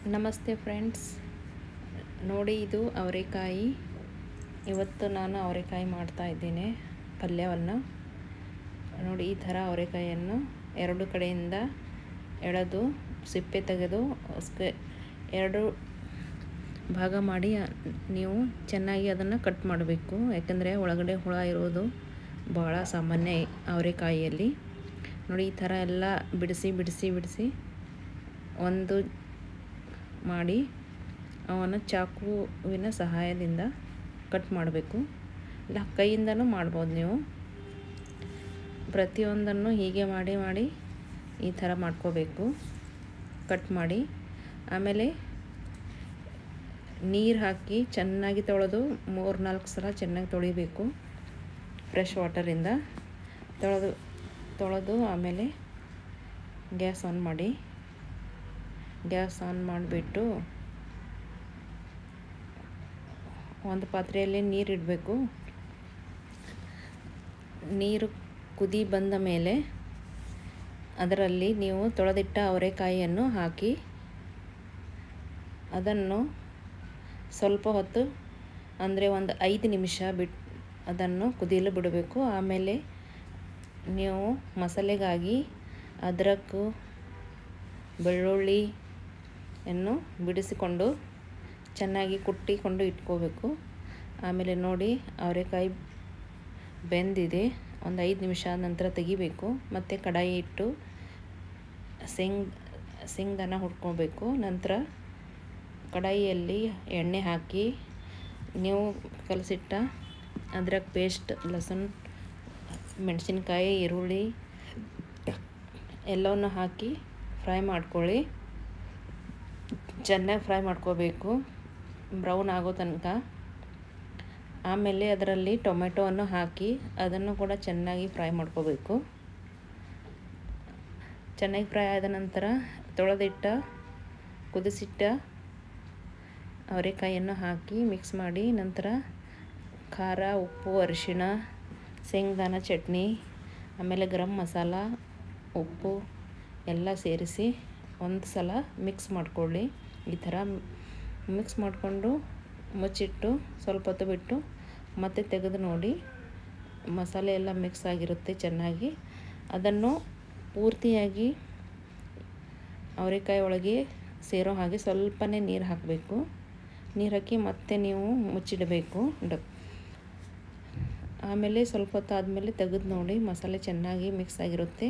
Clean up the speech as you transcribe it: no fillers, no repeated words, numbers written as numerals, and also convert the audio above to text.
ನಮಸ್ತೆ ಫ್ರೆಂಡ್ಸ್, ನೋಡಿ ಇದು ಅವರೆಕಾಯಿ. ಇವತ್ತು ನಾನು ಅವರೆಕಾಯಿ ಮಾಡ್ತಾ ಇದ್ದೀನಿ ಪಲ್ಯವನ್ನು. ನೋಡಿ ಈ ಥರ ಅವರೆಕಾಯಿಯನ್ನು ಎರಡು ಕಡೆಯಿಂದ ಎಳೆದು ಸಿಪ್ಪೆ ತೆಗೆದು ಎರಡು ಭಾಗ ಮಾಡಿ ನೀವು ಚೆನ್ನಾಗಿ ಅದನ್ನು ಕಟ್ ಮಾಡಬೇಕು. ಯಾಕಂದರೆ ಒಳಗಡೆ ಹುಳ ಇರೋದು ಭಾಳ ಸಾಮಾನ್ಯ ಅವರೆಕಾಯಿಯಲ್ಲಿ. ನೋಡಿ ಈ ಥರ ಎಲ್ಲ ಬಿಡಿಸಿ ಒಂದು ಮಾಡಿ ಅವನ್ನು ಚಾಕುವಿನ ಸಹಾಯದಿಂದ ಕಟ್ ಮಾಡಬೇಕು. ಇಲ್ಲ ಕೈಯಿಂದನೂ ಮಾಡ್ಬೋದು ನೀವು. ಪ್ರತಿಯೊಂದನ್ನು ಹೀಗೆ ಮಾಡಿ ಈ ಥರ ಮಾಡ್ಕೋಬೇಕು, ಕಟ್ ಮಾಡಿ. ಆಮೇಲೆ ನೀರು ಹಾಕಿ ಚೆನ್ನಾಗಿ ತೊಳೆದು 3-4 ಸಲ ಚೆನ್ನಾಗಿ ತೊಳಿಬೇಕು. ಫ್ರೆಶ್ ವಾಟರಿಂದ ತೊಳೆದು ಆಮೇಲೆ ಗ್ಯಾಸ್ ಆನ್ ಮಾಡಿಬಿಟ್ಟು ಒಂದು ಪಾತ್ರೆಯಲ್ಲಿ ನೀರು ಇಡಬೇಕು. ನೀರು ಕುದಿ ಬಂದ ಮೇಲೆ ಅದರಲ್ಲಿ ನೀವು ತೊಳೆದಿಟ್ಟ ಅವರೆಕಾಯಿಯನ್ನು ಹಾಕಿ ಅದನ್ನು ಸ್ವಲ್ಪ ಹೊತ್ತು ಅಂದರೆ ಒಂದು 5 ನಿಮಿಷ ಅದನ್ನು ಕುದಿಯಲು ಬಿಡಬೇಕು. ಆಮೇಲೆ ನೀವು ಮಸಾಲೆಗಾಗಿ ಅದ್ರಕ್, ಬೆಳ್ಳುಳ್ಳಿಯನ್ನು ಬಿಡಿಸಿಕೊಂಡು ಚೆನ್ನಾಗಿ ಕುಟ್ಟಿಕೊಂಡು ಇಟ್ಕೋಬೇಕು. ಆಮೇಲೆ ನೋಡಿ ಅವರೆಕಾಯಿ ಬೆಂದಿದೆ. ಒಂದು 5 ನಿಮಿಷ ಆದ ನಂತರ ತೆಗಿಬೇಕು. ಮತ್ತು ಕಡಾಯಿ ಇಟ್ಟು ಶೇಂಗಾನ ಹುರ್ಕೋಬೇಕು. ನಂತರ ಕಡಾಯಿಯಲ್ಲಿ ಎಣ್ಣೆ ಹಾಕಿ ನೀವು ಕಲಸಿಟ್ಟ ಅದ್ರಕ್ ಪೇಸ್ಟ್, ಲಸಣ, ಮೆಣಸಿನ್ಕಾಯಿ, ಈರುಳ್ಳಿ ಎಲ್ಲವನ್ನು ಹಾಕಿ ಫ್ರೈ ಮಾಡ್ಕೊಳ್ಳಿ. ಚೆನ್ನಾಗಿ ಫ್ರೈ ಮಾಡ್ಕೋಬೇಕು, ಬ್ರೌನ್ ಆಗೋ ತನಕ. ಆಮೇಲೆ ಅದರಲ್ಲಿ ಟೊಮೆಟೊವನ್ನು ಹಾಕಿ ಅದನ್ನು ಕೂಡ ಚೆನ್ನಾಗಿ ಫ್ರೈ ಮಾಡ್ಕೋಬೇಕು. ಚೆನ್ನಾಗಿ ಫ್ರೈ ಆದ ನಂತರ ತೊಳೆದಿಟ್ಟ ಕುದಿಸಿಟ್ಟ ಅವರೆಕಾಯಿಯನ್ನು ಹಾಕಿ ಮಿಕ್ಸ್ ಮಾಡಿ, ನಂತರ ಖಾರ, ಉಪ್ಪು, ಅರಿಶಿಣ, ಶೇಂಗಾನ ಚಟ್ನಿ, ಆಮೇಲೆ ಗರಂ ಮಸಾಲ, ಉಪ್ಪು ಎಲ್ಲ ಸೇರಿಸಿ ಒಂದು ಸಲ ಮಿಕ್ಸ್ ಮಾಡ್ಕೊಳ್ಳಿ. ಈ ಥರ ಮಿಕ್ಸ್ ಮಾಡಿಕೊಂಡು ಮುಚ್ಚಿಟ್ಟು ಸ್ವಲ್ಪ ಹೊತ್ತು ಬಿಟ್ಟು ಮತ್ತೆ ತೆಗೆದು ನೋಡಿ. ಮಸಾಲೆ ಎಲ್ಲ ಮಿಕ್ಸ್ ಆಗಿರುತ್ತೆ ಚೆನ್ನಾಗಿ. ಅದನ್ನು ಪೂರ್ತಿಯಾಗಿ ಅವರೆಕಾಯಿ ಒಳಗೆ ಸೇರೋ ಹಾಗೆ ಸ್ವಲ್ಪನೇ ನೀರು ಹಾಕಬೇಕು. ನೀರು ಹಾಕಿ ಮತ್ತೆ ನೀವು ಮುಚ್ಚಿಡಬೇಕು. ಆಮೇಲೆ ಸ್ವಲ್ಪ ಹೊತ್ತು ಆದಮೇಲೆ ತೆಗೆದು ನೋಡಿ, ಮಸಾಲೆ ಚೆನ್ನಾಗಿ ಮಿಕ್ಸ್ ಆಗಿರುತ್ತೆ.